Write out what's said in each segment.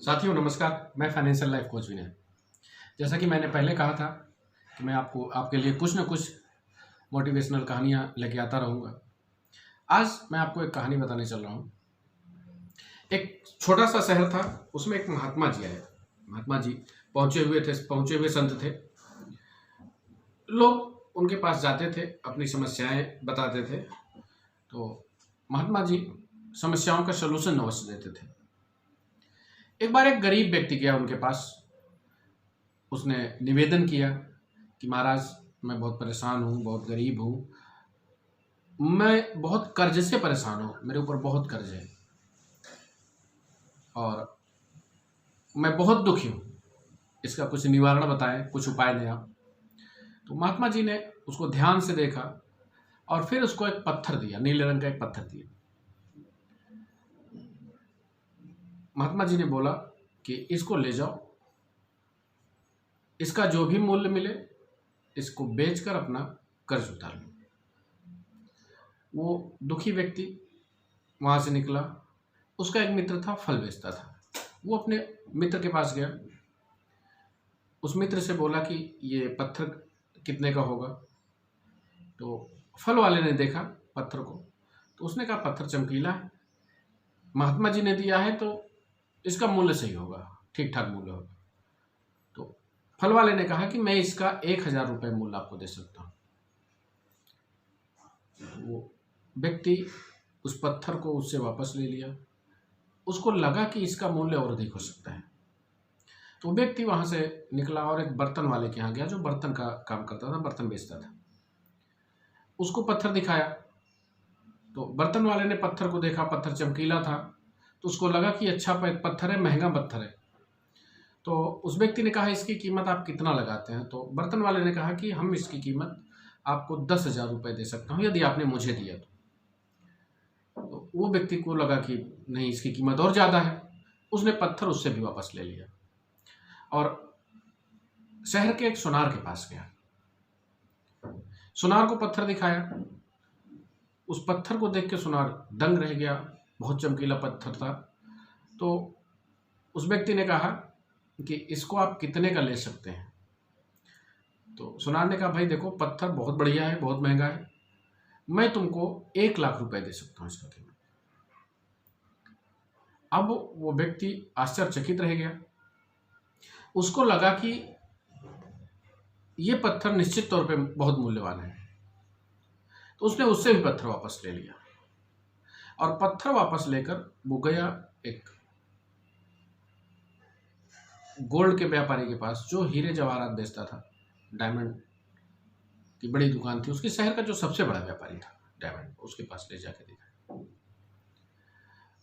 साथियों नमस्कार, मैं फाइनेंशियल लाइफ कोच विनय। जैसा कि मैंने पहले कहा था कि मैं आपको आपके लिए कुछ न कुछ मोटिवेशनल कहानियाँ लेके आता रहूँगा। आज मैं आपको एक कहानी बताने चल रहा हूँ। एक छोटा-सा शहर था, उसमें एक महात्मा जी आए। महात्मा जी पहुँचे हुए संत थे। लोग उनके पास जाते थे, अपनी समस्याएँ बताते थे, तो महात्मा जी समस्याओं का सॉल्यूशन अवश्य देते थे। एक बार एक गरीब व्यक्ति गया उनके पास। उसने निवेदन किया कि महाराज, मैं बहुत परेशान हूँ, बहुत गरीब हूँ, मैं बहुत कर्ज से परेशान हूँ, मेरे ऊपर बहुत कर्ज है और मैं बहुत दुखी हूँ। इसका कुछ निवारण बताएं, कुछ उपाय दें आप। तो महात्मा जी ने उसको ध्यान से देखा और फिर उसको एक पत्थर दिया, नीले रंग का एक पत्थर दिया। महात्मा जी ने बोला कि इसको ले जाओ, इसका जो भी मूल्य मिले इसको बेचकर अपना कर्ज उतार लो। वो दुखी व्यक्ति वहां से निकला। उसका एक मित्र था, फल बेचता था। वो अपने मित्र के पास गया, उस मित्र से बोला कि ये पत्थर कितने का होगा। तो फल वाले ने देखा पत्थर को, तो उसने कहा पत्थर चमकीला है, महात्मा जी ने दिया है तो इसका मूल्य सही होगा, ठीक ठाक मूल्य होगा। तो फल वाले ने कहा कि मैं इसका 1,000 रुपये मूल्य आपको दे सकता हूँ। वो व्यक्ति उस पत्थर को उससे वापस ले लिया। उसको लगा कि इसका मूल्य और अधिक हो सकता है। तो व्यक्ति वहां से निकला और एक बर्तन वाले के यहाँ गया, जो बर्तन का काम करता था, बर्तन बेचता था। उसको पत्थर दिखाया तो बर्तन वाले ने पत्थर को देखा, पत्थर चमकीला था, तो उसको लगा कि अच्छा पत्थर है, महंगा पत्थर है। तो उस व्यक्ति ने कहा इसकी कीमत आप कितना लगाते हैं। तो बर्तन वाले ने कहा कि हम इसकी कीमत आपको 10,000 रुपये दे सकता हूँ, यदि आपने मुझे दिया तो वो व्यक्ति को लगा कि नहीं, इसकी कीमत और ज़्यादा है। उसने पत्थर उससे भी वापस ले लिया और शहर के एक सुनार के पास गया। सुनार को पत्थर दिखाया। उस पत्थर को देख के सुनार दंग रह गया, बहुत चमकीला पत्थर था। तो उस व्यक्ति ने कहा कि इसको आप कितने का ले सकते हैं। तो सुनार ने कहा भाई देखो, पत्थर बहुत बढ़िया है, बहुत महंगा है, मैं तुमको 1,00,000 रुपए दे सकता हूँ इसका कीमत। अब वो व्यक्ति आश्चर्यचकित रह गया। उसको लगा कि ये पत्थर निश्चित तौर पे बहुत मूल्यवान है। तो उसने उससे भी पत्थर वापस ले लिया और पत्थर वापस लेकर वो गया एक गोल्ड के व्यापारी के पास, जो हीरे जवाहरात बेचता था। डायमंड की बड़ी दुकान थी उसकी, शहर का जो सबसे बड़ा व्यापारी था डायमंड, उसके पास ले जाके देखा।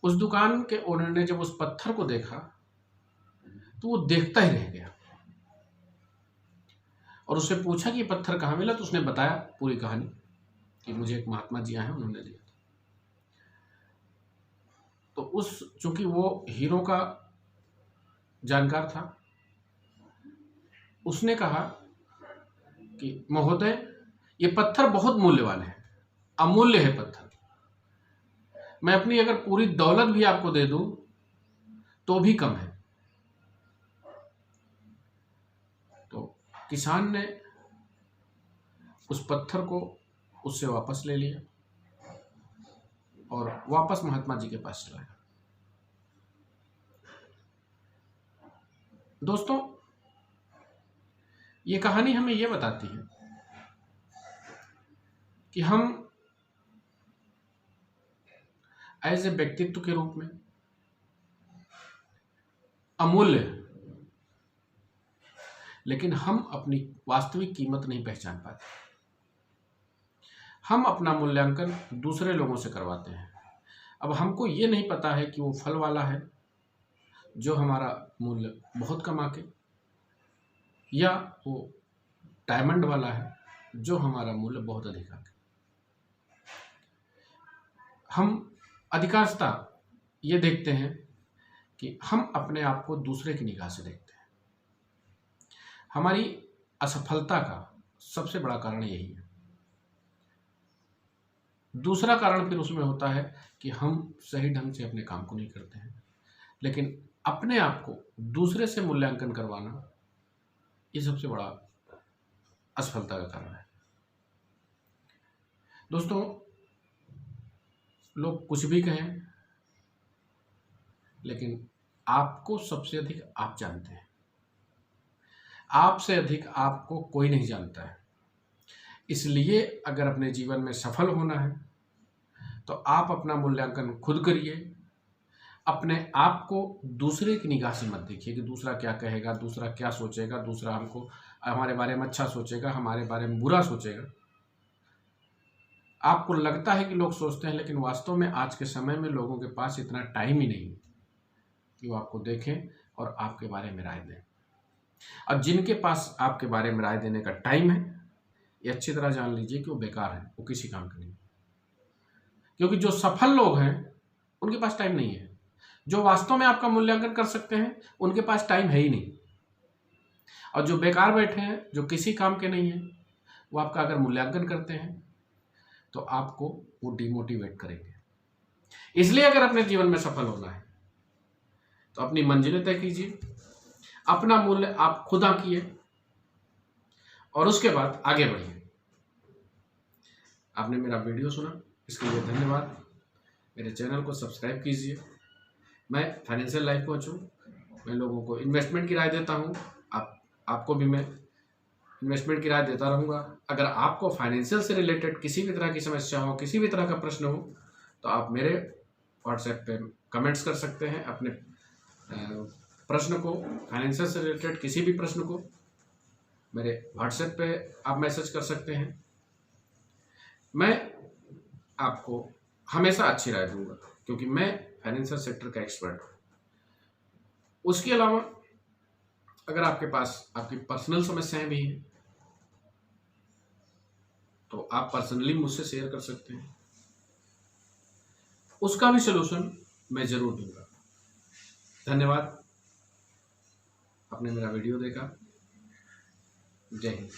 उस दुकान के ओनर ने जब उस पत्थर को देखा तो वो देखता ही रह गया और उससे पूछा कि ये पत्थर कहाँ मिला। तो उसने बताया पूरी कहानी कि मुझे एक महात्मा जी आए हैं, उन्होंने दिया। तो उस चूंकि वो हीरो का जानकार था, उसने कहा कि महोदय, ये पत्थर बहुत मूल्यवान है, अमूल्य है पत्थर, मैं अपनी अगर पूरी दौलत भी आपको दे दूं तो भी कम है। तो किसान ने उस पत्थर को उससे वापस ले लिया और वापस महात्मा जी के पास चला गया। दोस्तों, ये कहानी हमें यह बताती है कि हम एज ए व्यक्तित्व के रूप में अमूल्य हैं, लेकिन हम अपनी वास्तविक कीमत नहीं पहचान पाते। हम अपना मूल्यांकन दूसरे लोगों से करवाते हैं। अब हमको ये नहीं पता है कि वो फल वाला है जो हमारा मूल्य बहुत कम आके, या वो डायमंड वाला है जो हमारा मूल्य बहुत अधिक आके। हम अधिकांशतः ये देखते हैं कि हम अपने आप को दूसरे की निगाह से देखते हैं। हमारी असफलता का सबसे बड़ा कारण यही है। दूसरा कारण फिर उसमें होता है कि हम सही ढंग से अपने काम को नहीं करते हैं। लेकिन अपने आप को दूसरे से मूल्यांकन करवाना, ये सबसे बड़ा असफलता का कारण है। दोस्तों, लोग कुछ भी कहें, लेकिन आपको सबसे अधिक आप जानते हैं। आपसे अधिक आपको कोई नहीं जानता है। इसलिए अगर अपने जीवन में सफल होना है तो आप अपना मूल्यांकन खुद करिए। अपने आप को दूसरे की निगाह से मत देखिए कि दूसरा क्या कहेगा, दूसरा क्या सोचेगा, दूसरा हमको हमारे बारे में अच्छा सोचेगा, हमारे बारे में बुरा सोचेगा। आपको लगता है कि लोग सोचते हैं, लेकिन वास्तव में आज के समय में लोगों के पास इतना टाइम ही नहीं कि वो आपको देखें और आपके बारे में राय दें। अब जिनके पास आपके बारे में राय देने का टाइम है, ये अच्छी तरह जान लीजिए कि वो बेकार है, वो किसी काम का नहीं। क्योंकि जो सफल लोग हैं उनके पास टाइम नहीं है। जो वास्तव में आपका मूल्यांकन कर सकते हैं उनके पास टाइम है ही नहीं। और जो बेकार बैठे हैं, जो किसी काम के नहीं है, वो आपका अगर मूल्यांकन करते हैं तो आपको वो डिमोटिवेट करेंगे। इसलिए अगर अपने जीवन में सफल होना है तो अपनी मंजिलें तय कीजिए, अपना मूल्य आप खुद आंकिए और उसके बाद आगे बढ़िए। आपने मेरा वीडियो सुना, इसके लिए धन्यवाद। मेरे चैनल को सब्सक्राइब कीजिए। मैं फाइनेंशियल लाइफ कोच हूँ। मैं लोगों को इन्वेस्टमेंट की राय देता हूँ। आपको भी मैं इन्वेस्टमेंट की राय देता रहूँगा। अगर आपको फाइनेंशियल से रिलेटेड किसी भी तरह की समस्या हो, किसी भी तरह का प्रश्न हो, तो आप मेरे व्हाट्सएप पे कमेंट्स कर सकते हैं। अपने प्रश्न को, फाइनेंशियल से रिलेटेड किसी भी प्रश्न को मेरे व्हाट्सएप पे आप मैसेज कर सकते हैं। मैं आपको हमेशा अच्छी राय दूंगा, क्योंकि मैं फाइनेंशियल सेक्टर का एक्सपर्ट हूँ। उसके अलावा अगर आपके पास आपकी पर्सनल समस्याएं भी हैं तो आप पर्सनली मुझसे शेयर कर सकते हैं, उसका भी सलूशन मैं जरूर दूंगा। धन्यवाद, आपने मेरा वीडियो देखा। जय हिंद।